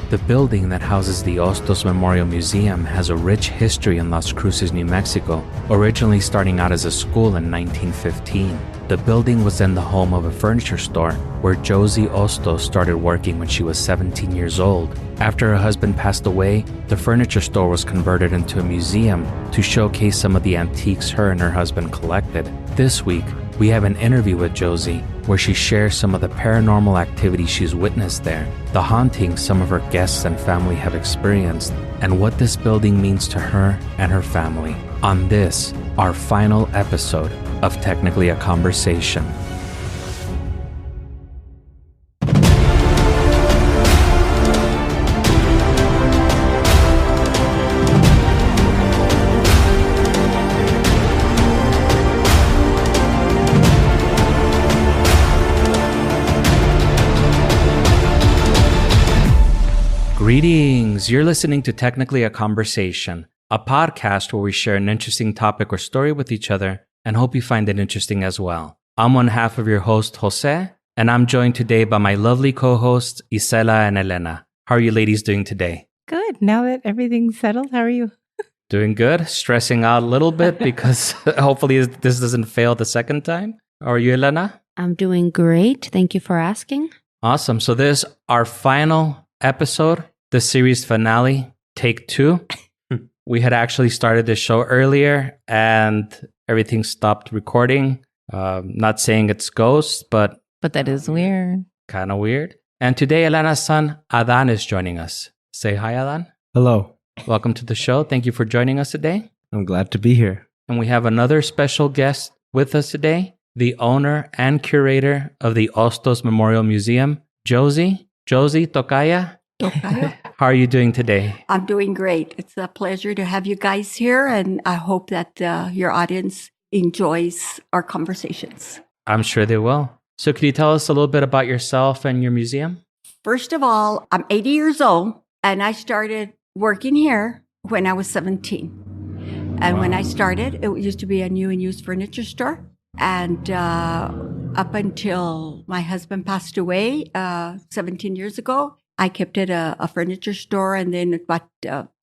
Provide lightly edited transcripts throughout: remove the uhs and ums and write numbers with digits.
The building that houses the Ostos Memorial Museum has a rich history in Las Cruces, New Mexico, originally starting out as a school in 1915. The building was then the home of a furniture store where Josie Ostos started working when she was 17 years old. After her husband passed away, the furniture store was converted into a museum to showcase some of the antiques her and her husband collected. This week, we have an interview with Josie where she shares some of the paranormal activity she's witnessed there, the hauntings some of her guests and family have experienced, and what this building means to her and her family. On this, our final episode of Technically a Conversation. Greetings! You're listening to Technically a Conversation, a podcast where we share an interesting topic or story with each other and hope you find it interesting as well. I'm one half of your host, Jose, and I'm joined today by my lovely co-hosts, Isela and Elena. How are you ladies doing today? Good. Now that everything's settled, how are you? Doing good. Stressing out a little bit because hopefully this doesn't fail the second time. How are you, Elena? I'm doing great. Thank you for asking. Awesome. So this is our final episode, the series finale, take 2. We had actually started the show earlier and everything stopped recording. Not saying it's ghosts, but that is weird. Kind of weird. And today, Elena's son, Adan, is joining us. Say hi, Adan. Hello. Welcome to the show. Thank you for joining us today. I'm glad to be here. And we have another special guest with us today, the owner and curator of the Ostos Memorial Museum, Josie. Josie, Tocaya. How are you doing today? I'm doing great. It's a pleasure to have you guys here, and I hope that your audience enjoys our conversations. I'm sure they will. So could you tell us a little bit about yourself and your museum? First of all, I'm 80 years old, and I started working here when I was 17. And when I started, it used to be a new and used furniture store. And up until my husband passed away 17 years ago, I kept it a furniture store, and then about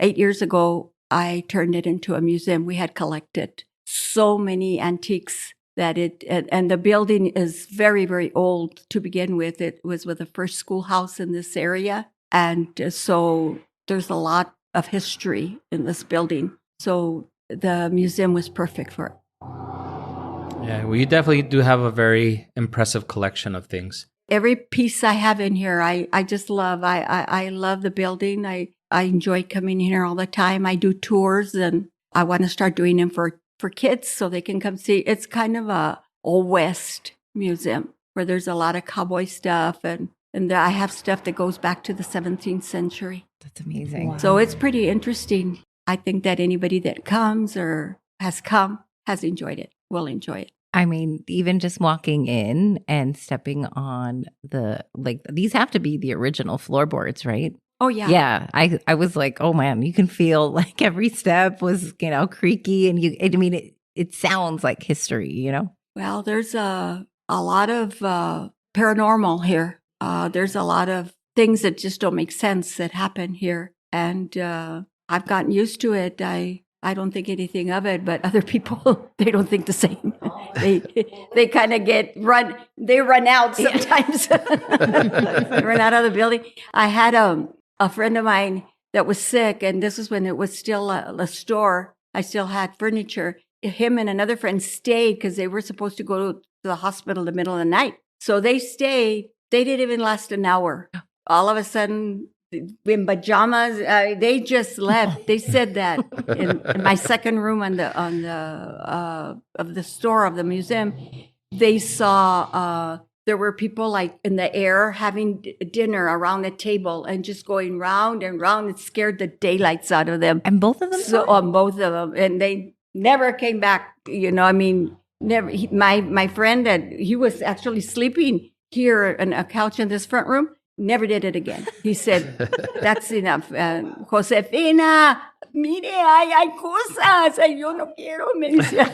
8 years ago, I turned it into a museum. We had collected so many antiques that and the building is very, very old to begin with. It was with the first schoolhouse in this area, and so there's a lot of history in this building. So the museum was perfect for it. Yeah, well, you definitely do have a very impressive collection of things. Every piece I have in here, I just love. I love the building. I enjoy coming in here all the time. I do tours, and I want to start doing them for kids so they can come see. It's kind of a Old West museum where there's a lot of cowboy stuff, and I have stuff that goes back to the 17th century. That's amazing. Wow. So it's pretty interesting. I think that anybody that comes or has come has enjoyed it, will enjoy it. I mean, even just walking in and stepping on these have to be the original floorboards, right? Oh, yeah. Yeah. I was like, oh man, you can feel like every step was, creaky, and it sounds like history, Well, there's a lot of paranormal here. There's a lot of things that just don't make sense that happen here. And I've gotten used to it. I don't think anything of it, but other people, they don't think the same. They kind of they run out sometimes. They run out of the building. I had a friend of mine that was sick, and this was when it was still a store. I still had furniture. Him and another friend stayed because they were supposed to go to the hospital in the middle of the night. So they stayed. They didn't even last an hour. All of a sudden, in pajamas, they just left. They said that in my second room of the store of the museum, they saw there were people like in the air having dinner around a table and just going round and round. It scared the daylights out of them. And both of them? So on both of them, and they never came back. Never. My friend that he was actually sleeping here on a couch in this front room. Never did it again. He said, that's enough. Josefina, mire, hay cosas. Yo no quiero. Me decía.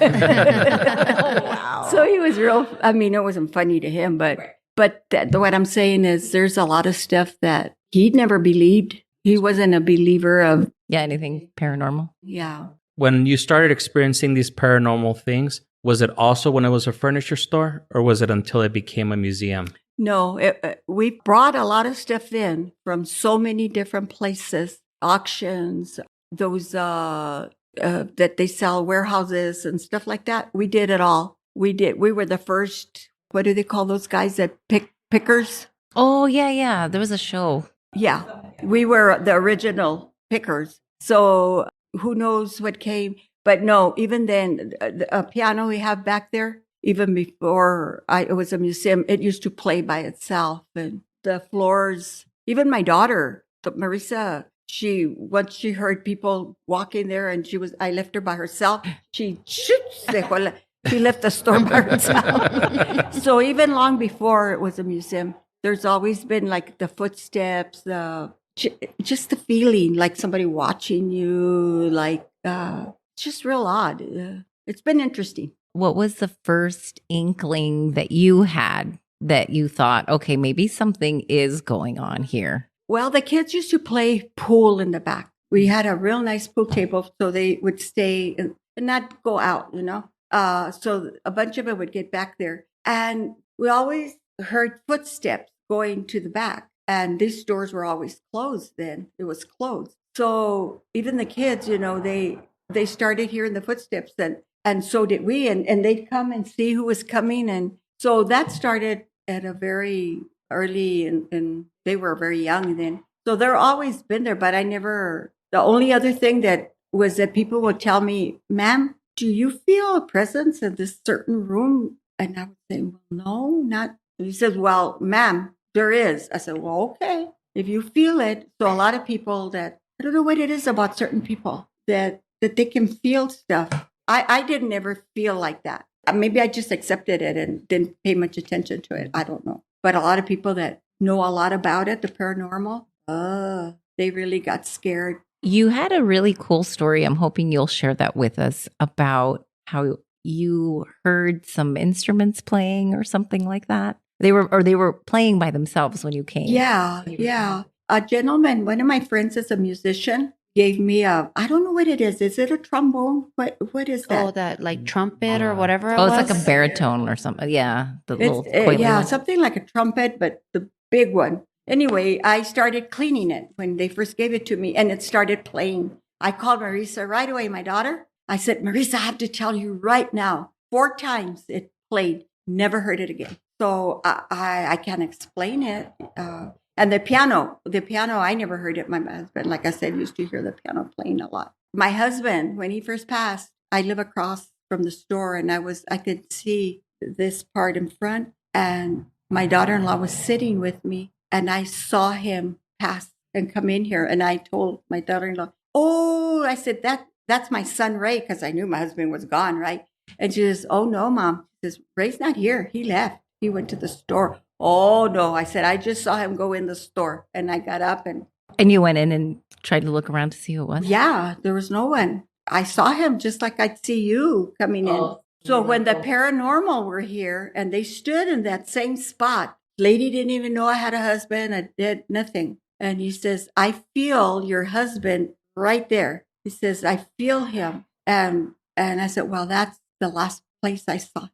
Wow. So he was real, it wasn't funny to him, but what I'm saying is there's a lot of stuff that he'd never believed He wasn't a believer of, Yeah, anything paranormal? yeah. When you started experiencing these paranormal things, was it also when it was a furniture store, or was it until it became a museum? No, we brought a lot of stuff in from so many different places, auctions, those that they sell, warehouses and stuff like that. We did it all. We were the first, what do they call those guys that pickers? Oh, yeah. There was a show. Yeah, we were the original pickers. So who knows what came? But no, even then, a piano we have back there, even before it was a museum, it used to play by itself. And the floors, even my daughter, Marisa, once she heard people walking there and I left her by herself, she left the store by herself. So even long before it was a museum, there's always been like the footsteps, just the feeling like somebody watching you, like just real odd. It's been interesting. What was the first inkling that you had that you thought, okay, maybe something is going on here? Well, the kids used to play pool in the back. We had a real nice pool table, so they would stay and not go out, so a bunch of it would get back there. And we always heard footsteps going to the back. And these doors were always closed then. It was closed. So even the kids, they started hearing the footsteps, and so did we. And they'd come and see who was coming. And so that started at a very early, and they were very young then. So they're always been there, but the only other thing that was that people would tell me, ma'am, do you feel a presence in this certain room? And I would say, well, no, not. And he says, well, ma'am, there is. I said, well, okay, if you feel it. So a lot of people that, I don't know what it is about certain people that they can feel stuff. I didn't ever feel like that. Maybe I just accepted it and didn't pay much attention to it. I don't know. But a lot of people that know a lot about it, the paranormal, they really got scared. You had a really cool story. I'm hoping you'll share that with us about how you heard some instruments playing or something like that. They were playing by themselves when you came. Yeah. A gentleman, one of my friends is a musician, gave me I don't know what it is. Is it a trombone? What is that? Oh, that like trumpet or whatever it Oh, was? it's like a baritone or something. Yeah. The little coily one. Something like a trumpet, but the big one. Anyway, I started cleaning it when they first gave it to me, and it started playing. I called Marisa right away, my daughter. I said, Marisa, I have to tell you right now, 4 times it played, never heard it again. So I can't explain it. And the piano, I never heard it. My husband, like I said, used to hear the piano playing a lot. My husband, when he first passed, I live across from the store, and I could see this part in front, and my daughter-in-law was sitting with me, and I saw him pass and come in here, and I told my daughter-in-law, oh, I said, that's my son, Ray, because I knew my husband was gone, right? And she says, oh, no, Mom. She says, Ray's not here. He left. He went to the store. Oh, no. I said, I just saw him go in the store, and I got up and you went in and tried to look around to see who it was? Yeah, there was no one. I saw him just like I'd see you coming in. So when the paranormal were here and they stood in that same spot, lady didn't even know I had a husband. I did nothing. And he says, I feel your husband right there. He says, I feel him. And I said, well, that's the last place I saw him.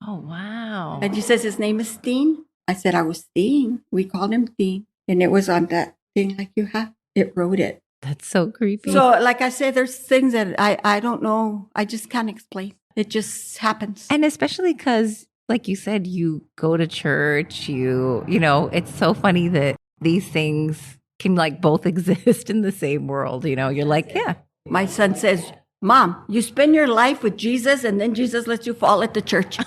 Oh, wow. And he says, his name is Steen. I said, I was Steen. We called him Steen. And it was on that thing like you have. It wrote it. That's so creepy. So like I said, there's things that I don't know. I just can't explain. It just happens. And especially because, like you said, you go to church, you know, it's so funny that these things can like both exist in the same world. You know, you're like, yeah. My son says, Mom, you spend your life with Jesus and then Jesus lets you fall at the church.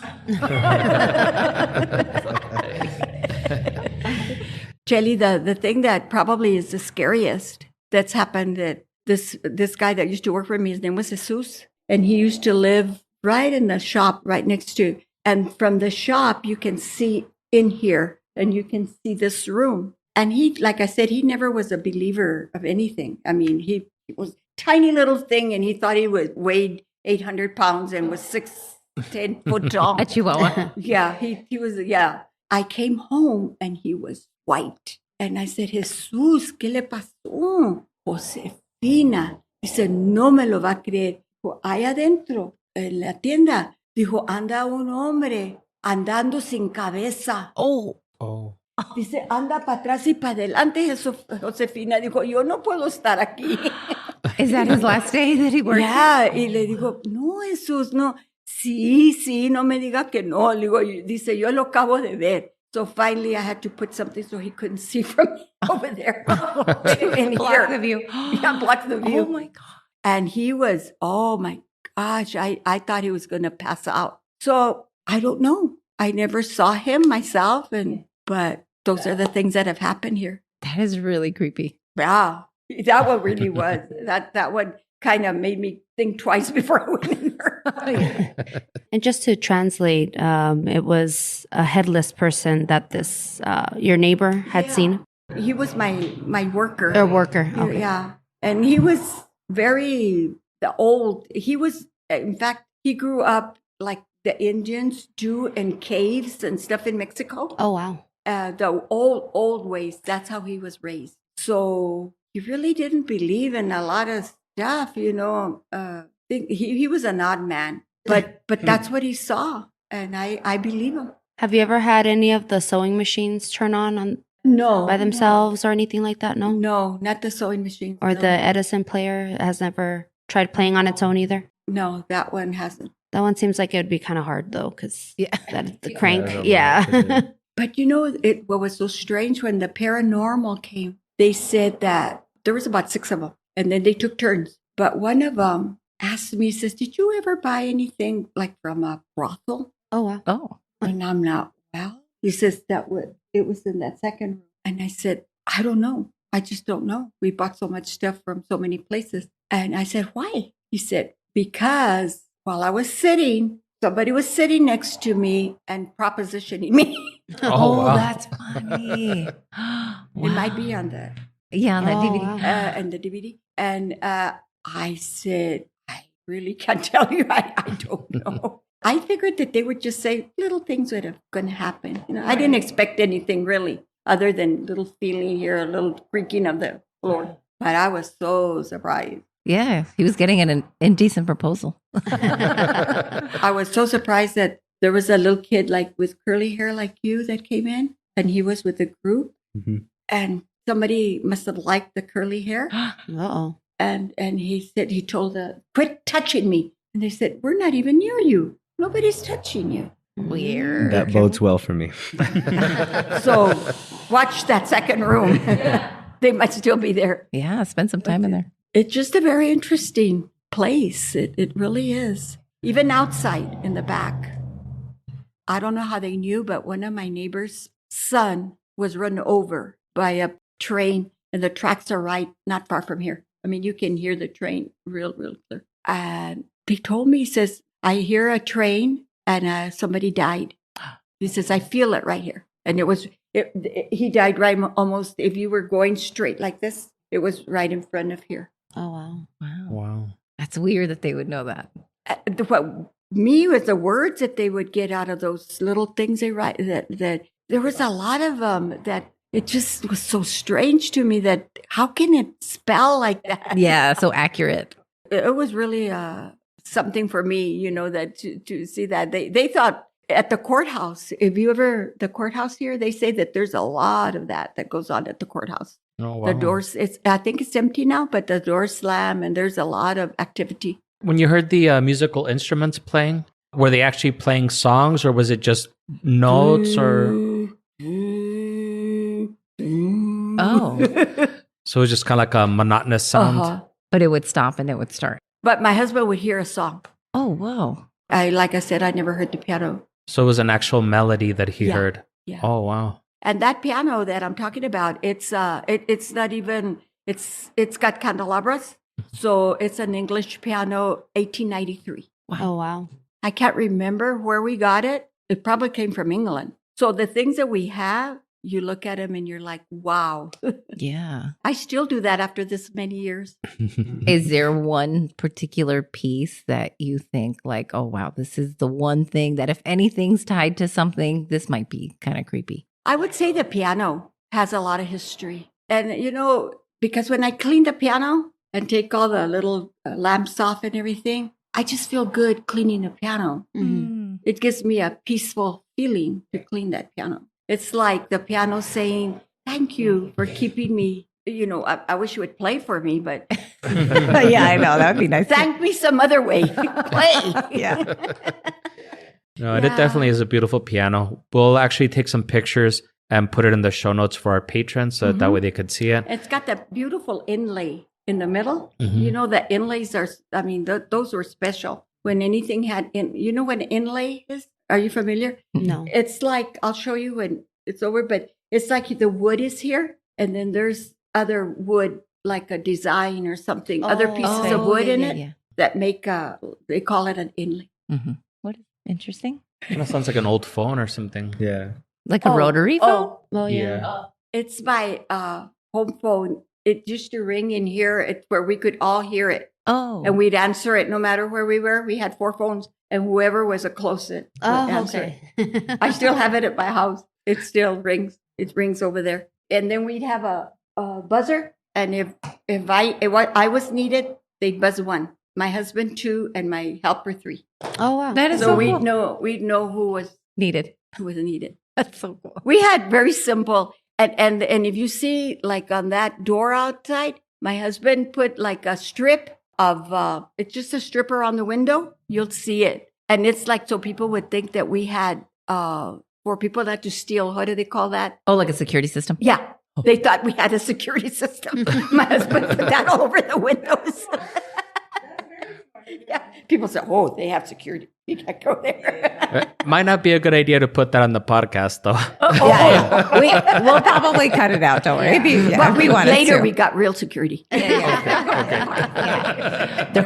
Jelly, the thing that probably is the scariest that's happened, that this guy that used to work for me, his name was Jesus, and he used to live right in the shop right next to, and from the shop you can see in here and you can see this room. And he, like I said, he never was a believer of anything. I mean, he was a tiny little thing, and he thought he weighed 800 pounds and was 6'10" foot tall. A chihuahua. Yeah, he was, yeah. I came home and he was white. And I said, Jesús, ¿qué le pasó? Josefina. Dice, no me lo va a creer. Dijo, ahí adentro, en la tienda, dijo, anda un hombre andando sin cabeza. Oh. Dice, anda para atrás y para adelante. Josefina dijo, yo no puedo estar aquí. Is that his last day that he worked? Ya, y le digo, no, Jesús, no. Sí, no me diga que no. Le digo, dice, yo lo acabo de ver. So finally I had to put something so he couldn't see from over there. In Block here. the view. Yeah, block the view. Oh my God. And he was, oh my gosh, I thought he was going to pass out. So I don't know. I never saw him myself, but those are the things that have happened here. That is really creepy. Yeah, that one really was. That one kind of made me think twice before I went in there. And just to translate, it was a headless person that this your neighbor had seen. He was my worker. Or worker. Okay. Yeah, and he was very old. He was, in fact, he grew up like the Indians do in caves and stuff in Mexico. Oh, wow. The old ways. That's how he was raised. So he really didn't believe in a lot of stuff, you know. He was an odd man, but that's what he saw, and I believe him. Have you ever had any of the sewing machines turn on No, by themselves or anything like that? No? No, not the sewing machine. Or no. the Edison player has never tried playing on its own either? No, that one hasn't. That one seems like it would be kind of hard though, because the crank. I don't know Yeah. what to do. But you know, what was so strange when the paranormal came, they said that there was about 6 of them, and then they took turns. But one of them asked me, says, did you ever buy anything like from a brothel? Oh, wow. Oh. And I'm not, well, he says it was in that second room. And I said, I don't know. I just don't know. We bought so much stuff from so many places. And I said, why? He said, because while I was sitting, somebody was sitting next to me and propositioning me. Oh, wow. That's funny. It might be on the on that Oh, DVD. wow. and the DVD. And I said, I really can't tell you. I don't know. I figured that they would just say little things that are going to happen. You know, I didn't expect anything really, other than little feeling here, a little creaking of the floor. But I was so surprised. Yeah, he was getting an indecent proposal. I was so surprised that there was a little kid like with curly hair like you that came in, and he was with a group, and somebody must have liked the curly hair. Uh-oh. And he said, he told quit touching me. And they said, we're not even near you. Nobody's touching you. Weird. That bodes well for me. So watch that second room. They might still be there. Yeah, spend some time in there. It's just a very interesting place. It really is. Even outside in the back. I don't know how they knew, but one of my neighbor's son was run over by a train, and the tracks are right not far from here. I mean, you can hear the train real clear. And he told me, he says, I hear a train and somebody died. He says, I feel it right here. And he died right almost, if you were going straight like this, it was right in front of here. Oh, wow. Wow. That's weird that they would know that. What me was the words that they would get out of those little things they write, that there was a lot of them that it just was so strange to me that how can it spell like that? Yeah, so accurate. It was really something for me, you know, that to see that they thought at the courthouse, the courthouse here, they say that there's a lot of that goes on at the courthouse. Oh, wow. The doors, I think it's empty now, but the doors slam and there's a lot of activity. When you heard the musical instruments playing, were they actually playing songs, or was it just notes? Or Oh, so it was just kind of like a monotonous sound. but it would stop and it would start. But my husband would hear a song. Oh, whoa. Like I said, I never heard the piano. So it was an actual melody that he Yeah. heard. Yeah. Oh, wow. And that piano that I'm talking about, it's not even, it's got candelabras. So it's an English piano, 1893. Oh, wow. I can't remember where we got it. It probably came from England. So the things that we have, you look at them and you're like, wow. Yeah. I still do that after this many years. Is there one particular piece that you think like, oh, wow, this is the one thing that if anything's tied to something, this might be kind of creepy? I would say the piano. has a lot of history. And, because when I clean the piano and take all the little lamps off and everything, I just feel good cleaning the piano. Mhm. It gives me a peaceful feeling to clean that piano. It's like the piano saying, thank you for keeping me. I wish you would play for me, but Yeah, I know. That would be nice. thank me some other way. Play. Yeah. No, and it definitely is a beautiful piano. We'll actually take some pictures and put it in the show notes for our patrons so that way they could see it. It's got that beautiful inlay in the middle. Mhm. The inlays are, those were special. When anything had what an inlay is? Are you familiar? No. It's like, I'll show you when it's over, but it's like the wood is here and then there's other wood, like a design or something, other pieces of wood in it that make, they call it an inlay. Mm-hmm. What is interesting? Kind of sounds like an old phone or something. Yeah. Like a rotary phone? Oh, yeah. It's my home phone. It used to ring in here. It's where we could all hear it. Oh. And we'd answer it no matter where we were. We had 4 phones, and whoever was the closest would answer it. I still have it at my house. It still rings. It rings over there. And then we'd have a buzzer. And if I was needed, they'd buzz 1. My husband 2, and my helper 3. Oh, wow. That is So so we'd cool. know who was Needed. needed. That's so cool. We had very simple, and if you see like on that door outside, my husband put like a strip of it's just a stripper on the window. You'll see it, and it's like so people would think that we had for people not to steal. What do they call that? Oh, like a security system? Yeah, they thought we had a security system. My husband put that all over the windows. Yeah, people say, "Oh, they have security. You can't go there." Might not be a good idea to put that on the podcast, though. We'll probably cut it out. Don't worry. But we want later we got real security. They're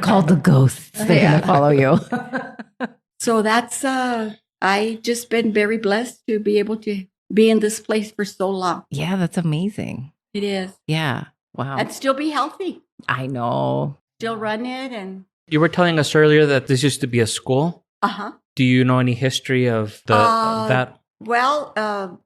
called the ghosts. They're going to follow you. So that's I just been very blessed to be able to be in this place for so long. Yeah, that's amazing. It is. Yeah. Wow. And still be healthy. I know. Still run it and You were telling us earlier that this used to be a school. Do you know any history of that? Well,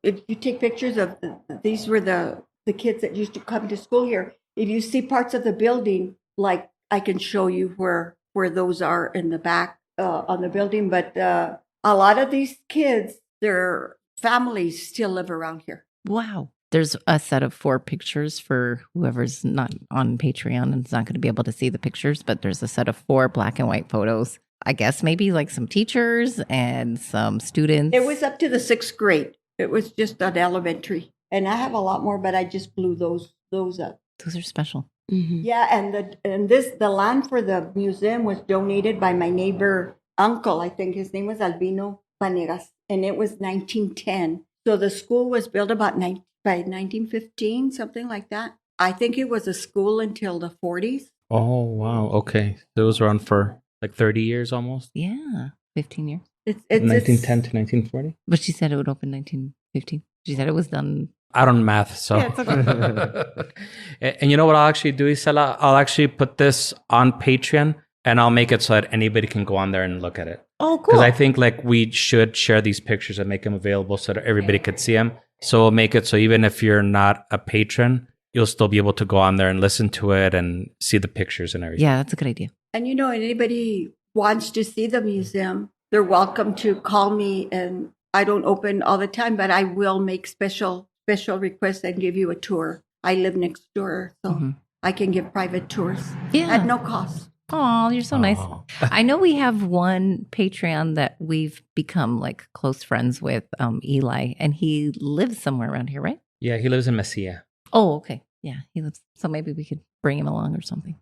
if you take pictures of these were the kids that used to come to school here. If you see parts of the building, like I can show you where those are in the back on the building. But a lot of these kids, their families still live around here. Wow. There's a set of 4 pictures for whoever's not on Patreon and is not going to be able to see the pictures, but there's a set of 4 black and white photos. I guess maybe like some teachers and some students. It was up to the 6th grade. It was just an elementary. And I have a lot more, but I just blew those up. Those are special. Mm-hmm. Yeah, and the land for the museum was donated by my neighbor uncle. I think his name was Albino Vanegas, and it was 1910. So the school was built by 1915, something like that. I think it was a school until the 40s. Oh, wow. Okay. So it was around for like 30 years almost? Yeah. 15 years. It's 1910 to 1940? But she said it would open 1915. She said it was done. I don't math, so. Yeah, it's okay. And you know what I'll actually do, Isela? I'll actually put this on Patreon and I'll make it so that anybody can go on there and look at it. Oh, cool. Because I think like we should share these pictures and make them available so that everybody could see them. So we'll make it so even if you're not a patron, you'll still be able to go on there and listen to it and see the pictures and everything. Yeah, that's a good idea. And anybody wants to see the museum, they're welcome to call me. And I don't open all the time, but I will make special requests and give you a tour. I live next door, so I can give private tours at no cost. Oh, you're so nice. I know we have one Patreon that we've become like close friends with, Eli, and he lives somewhere around here, right? Yeah, he lives in Mesilla. Oh, okay. Yeah, he lives. So maybe we could bring him along or something.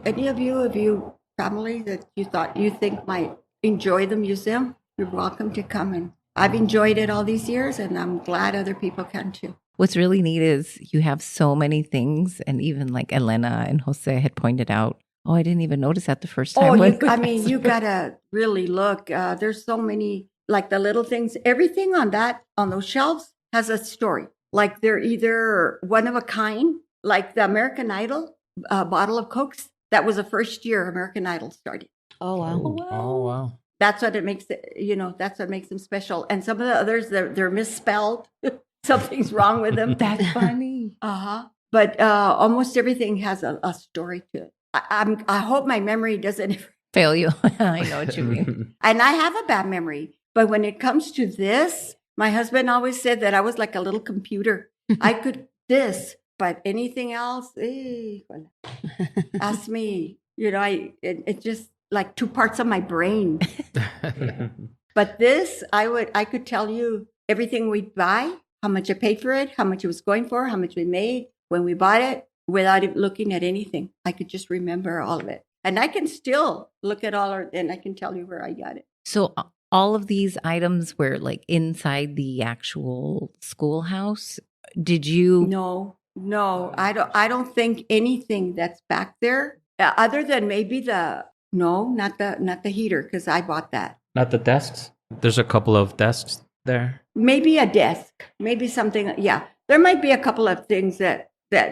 Any of you family that you think might enjoy the museum, you're welcome to come. And I've enjoyed it all these years, and I'm glad other people can too. What's really neat is you have so many things, and even like Elena and Jose had pointed out. Oh, I didn't even notice that the first time. You gotta really look. There's so many, like the little things. Everything on those shelves has a story. Like they're either one of a kind, like the American Idol bottle of Cokes. That was the first year American Idol started. Oh, wow. Oh, wow. That's what it makes it. That's what makes them special. And some of the others, they're misspelled. something's wrong with them. That's funny. But almost everything has a story to it. I hope my memory doesn't ever. Fail you. I know what you mean. And I have a bad memory. But when it comes to this, my husband always said that I was like a little computer. I could this, but anything else, ask me. You know, it's just like two parts of my brain. But this, I could tell you everything we'd buy, how much I paid for it, how much it was going for, how much we made when we bought it, without even looking at anything. I could just remember all of it. And I can still look at and I can tell you where I got it. So all of these items were like inside the actual schoolhouse. Did you? No, I don't think anything that's back there, other than maybe not the heater, because I bought that. Not the desks? There's a couple of desks there. Maybe a desk, maybe something. Yeah, there might be a couple of things that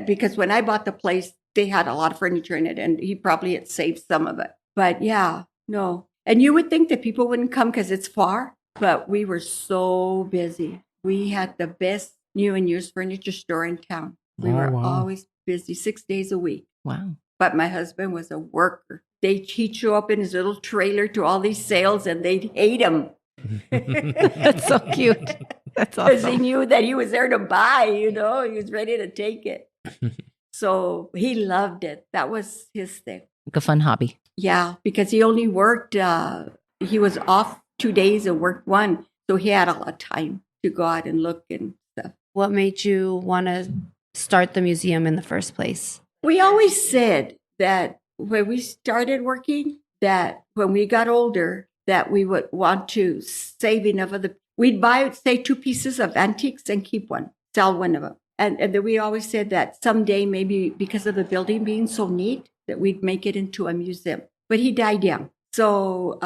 because when I bought the place, they had a lot of furniture in it, and he probably had saved some of it. But yeah, no. And you would think that people wouldn't come because it's far, but we were so busy. We had the best new and used furniture store in town. We were always busy 6 days a week. Wow. But my husband was a worker. He'd show up in his little trailer to all these sales, and they'd hate him. That's so cute. That's awesome. Because he knew that he was there to buy, you know, he was ready to take it. So he loved it. That was his thing. Like a fun hobby. Yeah, because he only worked, he was off 2 days and worked one. So he had a lot of time to go out and look and stuff. What made you want to start the museum in the first place? We always said that when we started working, that when we got older, that we would want to save enough of we'd buy, say, 2 pieces of antiques and keep one, sell one of them. And then we always said that someday, maybe because of the building being so neat, that we'd make it into a museum. But he died young. So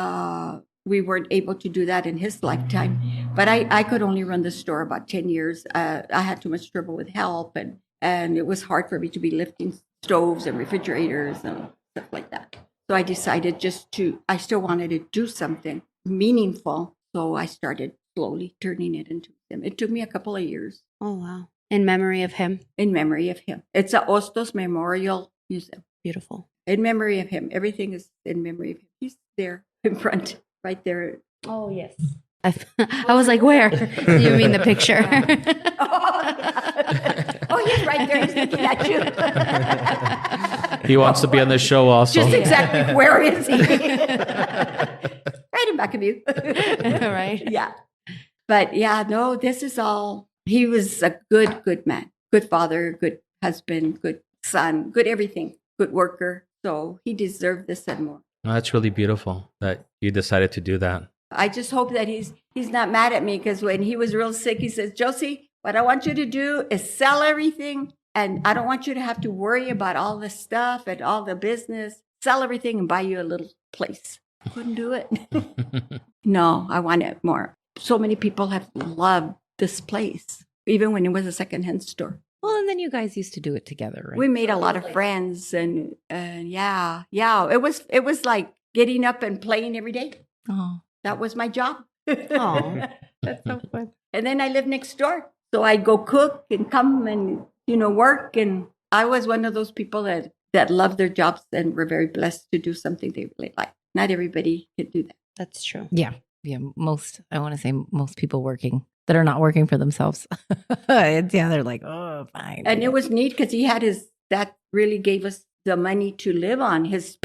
we weren't able to do that in his lifetime. But I could only run the store about 10 years. I had too much trouble with help, and it was hard for me to be lifting stoves and refrigerators and stuff like that. So I decided I still wanted to do something meaningful. So I started slowly turning it into him. It took me a couple of years. Oh, wow. In memory of him? In memory of him. It's a Ostos Memorial Museum. Beautiful. In memory of him. Everything is in memory of him. He's there in front, right there. Oh, yes. I was like, where? You mean the picture? Oh, he's right there. He's looking at you. He wants to be on the show also. Just exactly where is he? Right in back of you. Right. Yeah. But yeah, no, this is all. He was a good man, good father, good husband, good son, good everything, good worker. So he deserved this and more. Oh, that's really beautiful that you decided to do that. I just hope that he's not mad at me, because when he was real sick, he says, Josie, what I want you to do is sell everything. And I don't want you to have to worry about all the stuff and all the business. Sell everything and buy you a little place. Couldn't do it. No, I want it more. So many people have loved this place, even when it was a secondhand store. Well, and then you guys used to do it together, right? We made a lot of friends, and yeah, it was like getting up and playing every day. Oh, that was my job. Oh, that's so fun. And then I lived next door, so I'd go cook and come and work. And I was one of those people that loved their jobs and were very blessed to do something they really like. Not everybody can do that. that's true. Yeah. I want to say most people working that are not working for themselves. They're like, oh, fine. And it was neat because he had that really gave us the money to live on, his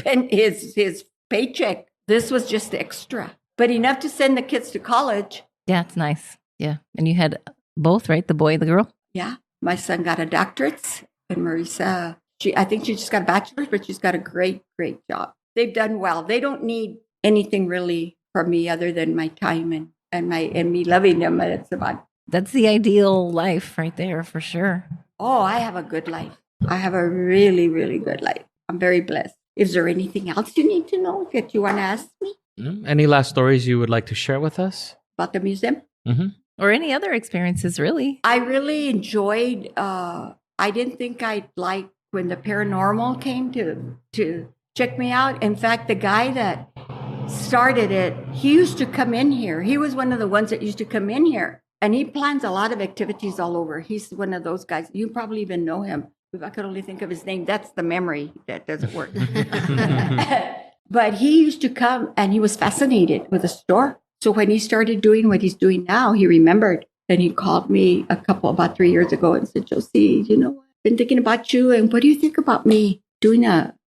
paycheck. This was just extra, but enough to send the kids to college. Yeah, it's nice. Yeah. And you had both, right? The boy and the girl? Yeah. My son got a doctorate, and Marisa, I think she just got a bachelor's, but she's got a great, great job. They've done well. They don't need anything really from me other than my time and me loving them. That's the ideal life right there for sure. Oh, I have a good life. I have a really, really good life. I'm very blessed. Is there anything else you need to know that you want to ask me? Any last stories you would like to share with us? About the museum? Mm-hmm. Or any other experiences, really. I really enjoyed, I didn't think I'd like when the paranormal came to check me out. In fact, the guy that started it, he used to come in here. He was one of the ones that used to come in here And he plans a lot of activities all over. He's one of those guys. You probably even know him. If I could only think of his name, that's the memory that doesn't work. But he used to come and he was fascinated with the store. So when he started doing what he's doing now, he remembered. And he called me about 3 years ago and said, Josie, you know, I've been thinking about you. And what do you think about me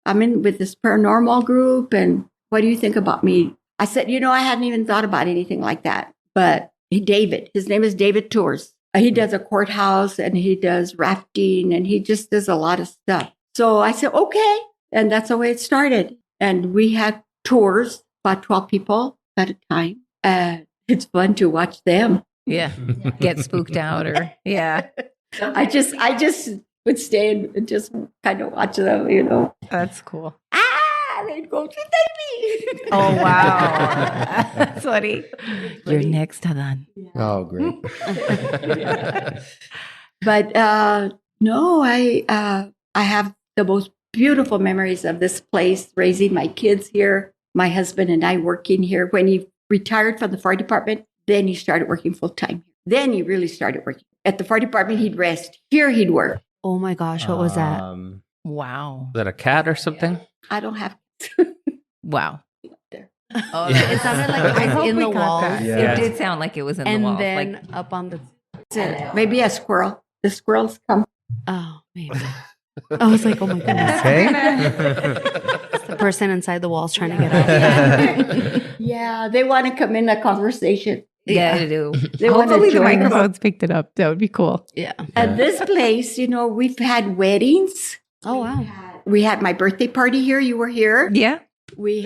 I'm in with this paranormal group. And what do you think about me? I said, you know, I hadn't even thought about anything like that. But his name is David Tours. He does a courthouse and he does rafting and he just does a lot of stuff. So I said, okay. And that's the way it started. And we had tours, about 12 people at a time. And it's fun to watch them. Yeah. Get spooked out or, yeah. I just would stay and just kind of watch them, you know. That's cool. They'd go to me. Oh, wow. That's funny. You're next, Adan. Oh, great. But no, I have the most beautiful memories of this place, raising my kids here, my husband and I working here. When he retired from the fire department, then he started working full time. Then he really started working. At the fire department, he'd rest. Here, he'd work. Oh my gosh, what was that? Wow. Is that a cat or something? I don't have. Wow. There. Oh, It sounded like it I was hope in we the got walls. that. Yeah. It did sound like it was in the And walls. then Like, up on the... Maybe a squirrel. The squirrels come. Oh, maybe. I was like, oh my goodness. Okay. It's the person inside the walls trying to get out. Yeah, they want to come in a conversation. yeah, I do. They want to Hopefully the join us. microphones picked it up. That would be cool. Yeah. At this place, you know, we've had weddings. Oh, wow. We had my birthday party here. You were here. Yeah. We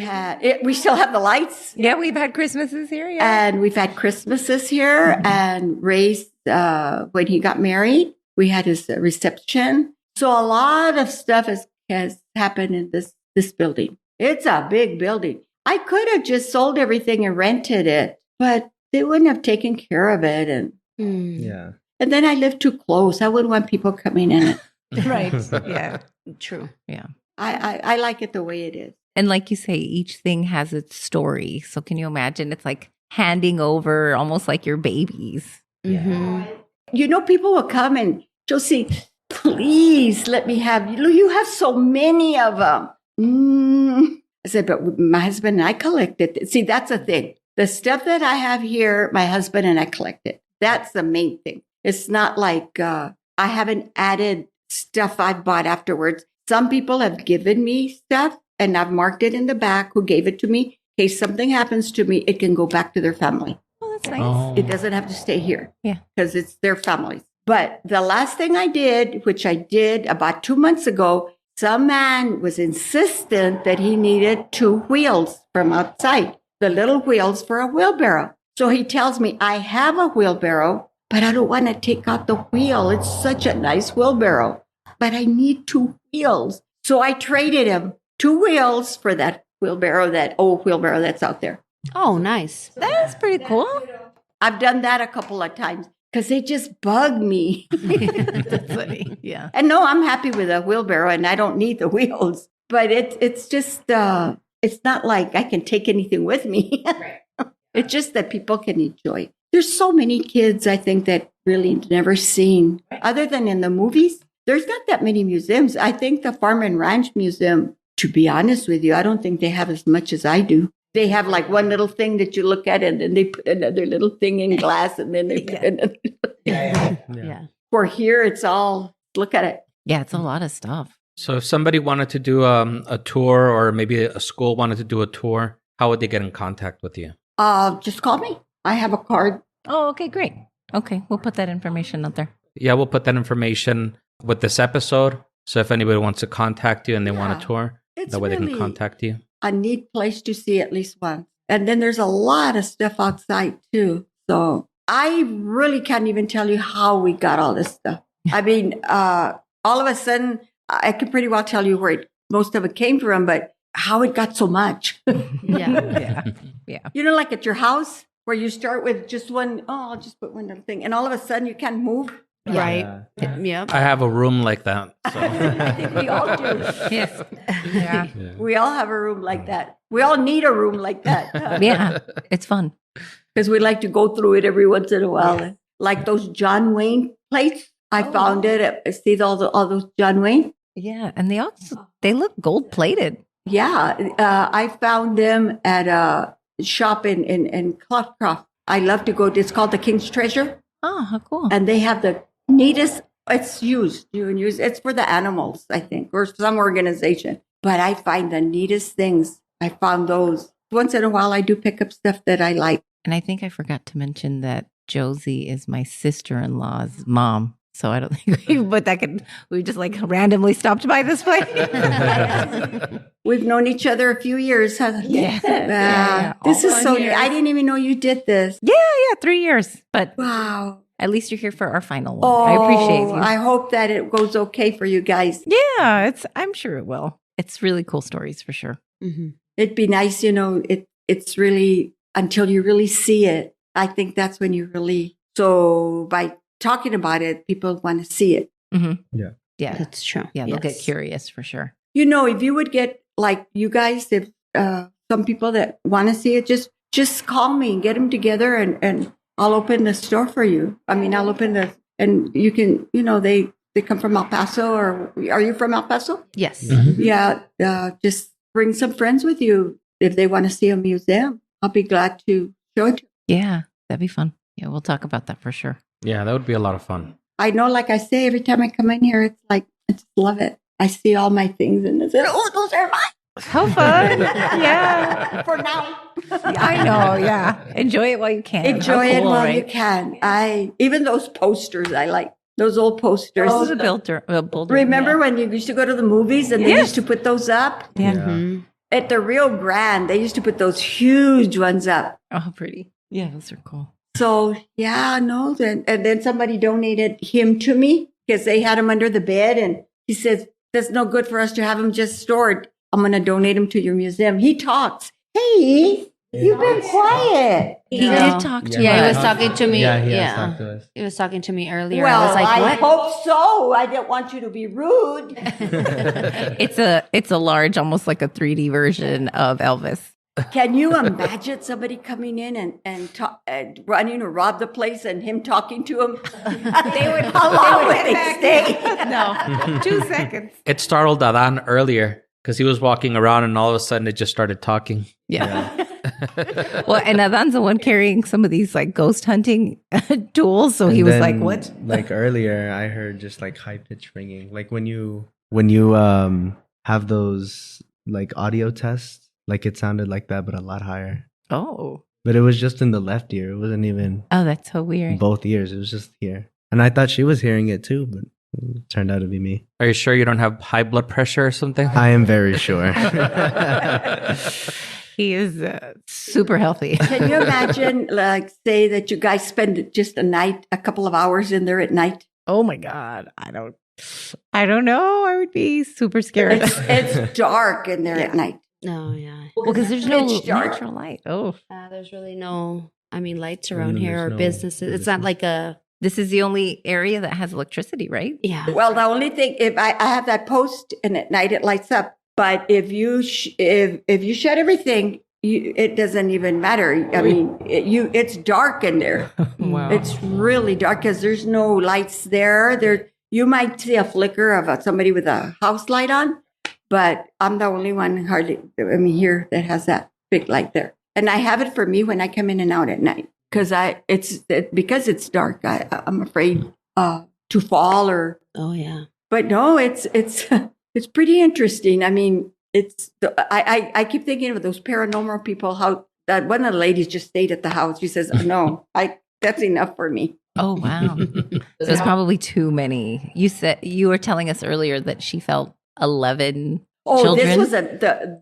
still have the lights. Yeah, we've had Christmases here. Yeah. And we've had Christmases here and Ray's, when he got married, we had his reception. So a lot of stuff has happened in this building. It's a big building. I could have just sold everything and rented it, but they wouldn't have taken care of it. And Yeah. and then I live too close. I wouldn't want people coming in it. Right. Yeah. True. Yeah. I like it the way it is. And like you say, each thing has its story. So can you imagine? It's like handing over almost like your babies. Mm-hmm. You know, people will come and Josie, please let me have you. You have so many of them. I said, but my husband and I collect it. See, that's the thing. The stuff that I have here, my husband and I collect it. That's the main thing. It's not like I haven't added stuff I've bought afterwards. Some people have given me stuff and I've marked it in the back who gave it to me. In case something happens to me, it can go back to their family. Oh, that's nice. Oh. It doesn't have to stay here. Yeah. Because it's their families. But the last thing I did, which I did about 2 months ago, some man was insistent that he needed 2 wheels from outside, the little wheels for a wheelbarrow. So he tells me, I have a wheelbarrow, but I don't want to take out the wheel. It's such a nice wheelbarrow, but I need 2 wheels. So I traded him 2 wheels for that wheelbarrow, that old wheelbarrow that's out there. Oh, nice. That's pretty cool. I've done that a couple of times because they just bug me. That's funny. Yeah. And no, I'm happy with a wheelbarrow and I don't need the wheels. But it's just, it's not like I can take anything with me. It's just that people can enjoy it. There's so many kids, I think, that really never seen, other than in the movies. There's not that many museums. I think the Farm and Ranch Museum, to be honest with you, I don't think they have as much as I do. They have like one little thing that you look at and then they put another little thing in glass and then they put another. Yeah. For here, it's all, look at it. Yeah, it's a lot of stuff. So if somebody wanted to do a tour or maybe a school wanted to do a tour, how would they get in contact with you? Just call me. I have a card. Oh, okay, great. Okay, we'll put that information out there. Yeah, we'll put that information with this episode. So if anybody wants to contact you and they want a tour, It's that way they really can contact you. a neat place to see at least once. And then there's a lot of stuff outside too. So I really can't even tell you how we got all this stuff. I mean, all of a sudden, I can pretty well tell you where most of it came from, but how it got so much. Yeah. Yeah. You know, like at your house where you start with just one, I'll just put one little thing. And all of a sudden you can't move. Right. Yeah. Yep. I have a room like that. So. I think we all do. Yes. Yeah. We all have a room like that. We all need a room like that. Yeah. It's fun. Because we like to go through it every once in a while. like those John Wayne plates. I found it. See all those John Wayne? Yeah, and they look gold plated. Yeah, I found them at a shop in Clothcroft. I love to go. It's called the King's Treasure. Oh, how cool! And they have the neatest. It's used. It's for the animals, I think, or some organization. But I find the neatest things. I found those. Once in a while, I do pick up stuff that I like. And I think I forgot to mention that Josie is my sister-in-law's mom. So I don't think we just like randomly stopped by this place. We've known each other a few years, huh? Yeah. This is so years. neat. I didn't even know you did this. Yeah, 3 years. But Wow. at least you're here for our final one. I appreciate you. I hope that it goes okay for you guys. Yeah, I'm sure it will. It's really cool stories for sure. Mm-hmm. It'd be nice, it's really, until you really see it, I think that's when you really, so by talking about it, people want to see it. Mm-hmm. Yeah. That's true. Yeah, they'll get curious for sure. If you would get, like you guys, if some people that want to see it, just call me and get them together and I'll open the store for you. I mean, I'll open and you can, they come from El Paso, or are you from El Paso? Yes. Mm-hmm. Yeah. Just bring some friends with you if they want to see a museum. I'll be glad to show it. Yeah, that'd be fun. Yeah, we'll talk about that for sure. Yeah, that would be a lot of fun. I know, like I say, every time I come in here, it's like, I just love it. I see all my things and I say, oh, those are mine. How fun. Yeah. For now. I know. Yeah. Enjoy it while you can. Enjoy How it cool, while right? you can. Even those posters, I like those old posters. Oh, the builder. Remember when you used to go to the movies and they used to put those up? Yeah. Mm-hmm. At the Rio Grande, they used to put those huge ones up. Oh, pretty. Yeah, those are cool. So, and then somebody donated him to me because they had him under the bed. And he says, that's no good for us to have him just stored. I'm going to donate him to your museum. He talks. Hey, you've been quiet. He did talk to Yeah, he was us. talking to me. Yeah, he has talked to us. He was talking to me earlier. Well, I was like, I what? hope so. I didn't want you to be rude. It's a large, almost like a 3D version of Elvis. Can you imagine somebody coming in and running to rob the place and him talking to him? How long would they stay? No, 2 seconds. It startled Adan earlier because he was walking around and all of a sudden it just started talking. Yeah. Well, and Adan's the one carrying some of these like ghost hunting tools. So he was like, what? Like earlier, I heard just like high pitch ringing. Like when you have those like audio tests, like it sounded like that, but a lot higher. Oh. But it was just in the left ear. It wasn't even Oh, that's so in weird. both ears. It was just here. And I thought she was hearing it too, but it turned out to be me. Are you sure you don't have high blood pressure or something? I am very sure. He is super healthy. Can you imagine, like, say that you guys spend just a couple of hours in there at night? Oh my God. I don't know. I would be super scared. It's dark in there at night. No, yeah. Well, because there's no Pitch dark. natural light. Oh. There's really no, lights around No, here there's or no businesses. It's not like a, This is the only area that has electricity, right? yeah. Well, the only thing, if I have that post and at night it lights up, but if you if you shut everything, it doesn't even matter. I mean, it's dark in there. Wow. It's really dark because there's no lights there. You might see a flicker of somebody with a house light on, but I'm the only one here that has that big light there. And I have it for me when I come in and out at night because because it's dark. I'm afraid to fall or. Oh, yeah. But no, it's pretty interesting. I mean, I keep thinking of those paranormal people. How that one of the ladies just stayed at the house. She says, "No, that's enough for me." Oh, wow. There's probably too many. You were telling us earlier that she felt 11 children. This was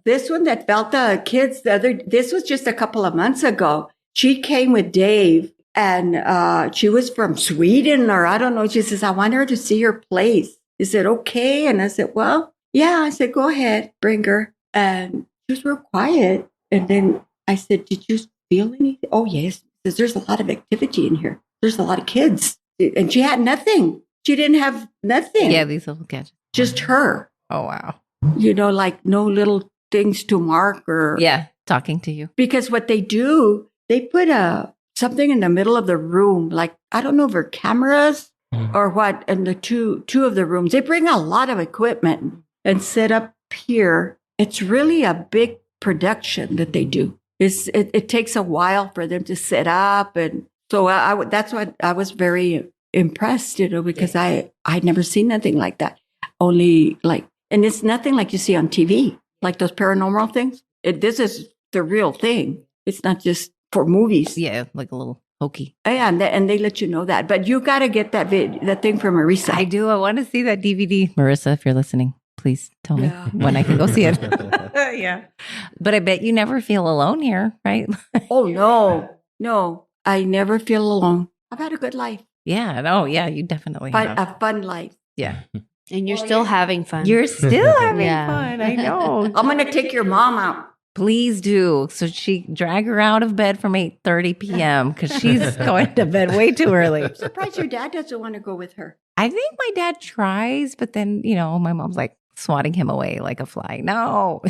this one that felt the kids. This was just a couple of months ago. She came with Dave, and she was from Sweden or I don't know. She says, "I want her to see her place." He said, "Okay," and I said, "Well, yeah." I said, "Go ahead, bring her." And she was real quiet. And then I said, "Did you feel anything?" "Oh, yes." Because there's a lot of activity in here. There's a lot of kids. And she had nothing. She didn't have nothing. Yeah, these little kids. Just her. Oh, wow. Like no little things to mark or. Yeah, talking to you. Because what they do, they put something in the middle of the room. Like, I don't know if they're cameras or what. And the two of the rooms, they bring a lot of equipment and set up here. It's really a big production that they do. It takes a while for them to set up. And so that's what I was very impressed, because I'd never seen anything like that. Only and it's nothing like you see on TV, like those paranormal things. This is the real thing. It's not just for movies. Yeah, like a little hokey. Yeah, and they let you know that. But you got to get that thing from Marisa. I do. I want to see that DVD. Marissa, if you're listening, please tell me when I can go see it. Yeah. But I bet you never feel alone here, right? Oh, no. I never feel alone. I've had a good life. Yeah. No, yeah, you definitely have. A fun life. Yeah. And you're still having fun. You're still having Yeah. fun. I know. I'm going to take your mom out. Please do. So drag her out of bed from 8:30 p.m. because she's going to bed way too early. I'm surprised your dad doesn't want to go with her. I think my dad tries, but then, my mom's like swatting him away like a fly. No.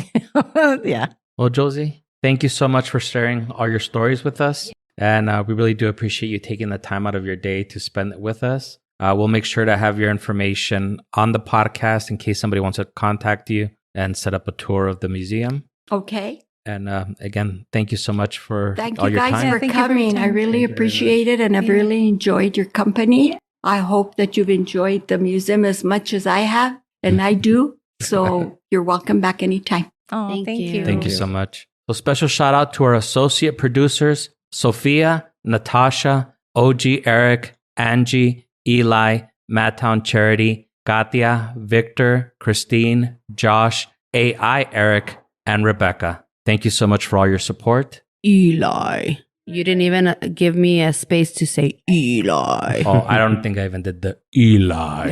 Yeah. Well, Josie, thank you so much for sharing all your stories with us. And we really do appreciate you taking the time out of your day to spend it with us. We'll make sure to have your information on the podcast in case somebody wants to contact you and set up a tour of the museum. Okay. And again, thank you so much for Thank all you your guys time. for Thank you for your coming. I time. really appreciate it, and I've really enjoyed your company. I hope that you've enjoyed the museum as much as I have, and I do. So you're welcome back anytime. Oh, Thank thank you. you. Thank you so much. So special shout out to our associate producers, Sophia, Natasha, OG Eric, Angie, Eli, Madtown Charity, Katia, Victor, Christine, Josh, AI Eric, and Rebecca. Thank you so much for all your support. Eli. You didn't even give me a space to say Eli. Oh, I don't think I even did the Eli.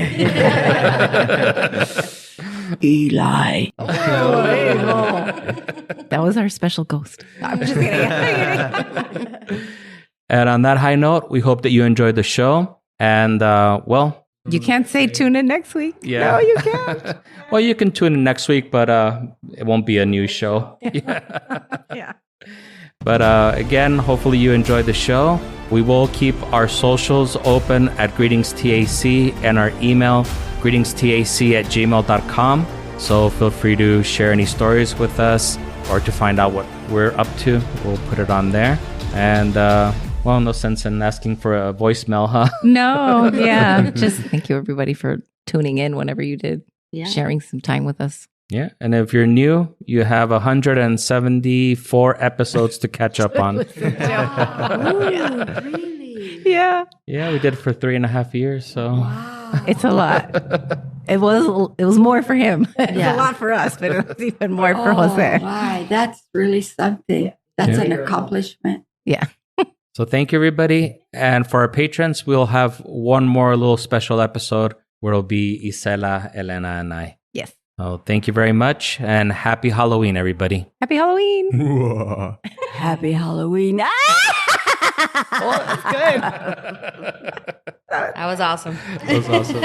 Eli. That was our special ghost. I'm just kidding. And on that high note, we hope that you enjoyed the show. And You can't say tune in next week. yeah. No, you can't. Well, you can tune in next week, but it won't be a new show. Yeah. But again, hopefully you enjoyed the show. We will keep our socials open at GreetingsTAC and our email, greetingstac@gmail.com. So feel free to share any stories with us or to find out what we're up to. We'll put it on there. And, well, no sense in asking for a voicemail, huh? No, yeah. Just thank you, everybody, for tuning in whenever you did, Yeah. sharing some time with us. Yeah. And if you're new, you have 174 episodes to catch up on. Really? Yeah. Yeah, we did it for 3.5 years. So Wow. It's a lot. It was more for him. It's Yeah. a lot for us, but it was even more for Jose. My, that's really something. That's an accomplishment. Yeah. So thank you, everybody. And for our patrons, we'll have one more little special episode where it'll be Isela, Elena, and I. Yes. So thank you very much, and happy Halloween, everybody. Happy Halloween. Happy Halloween. Oh, that's good. That was awesome. That was awesome.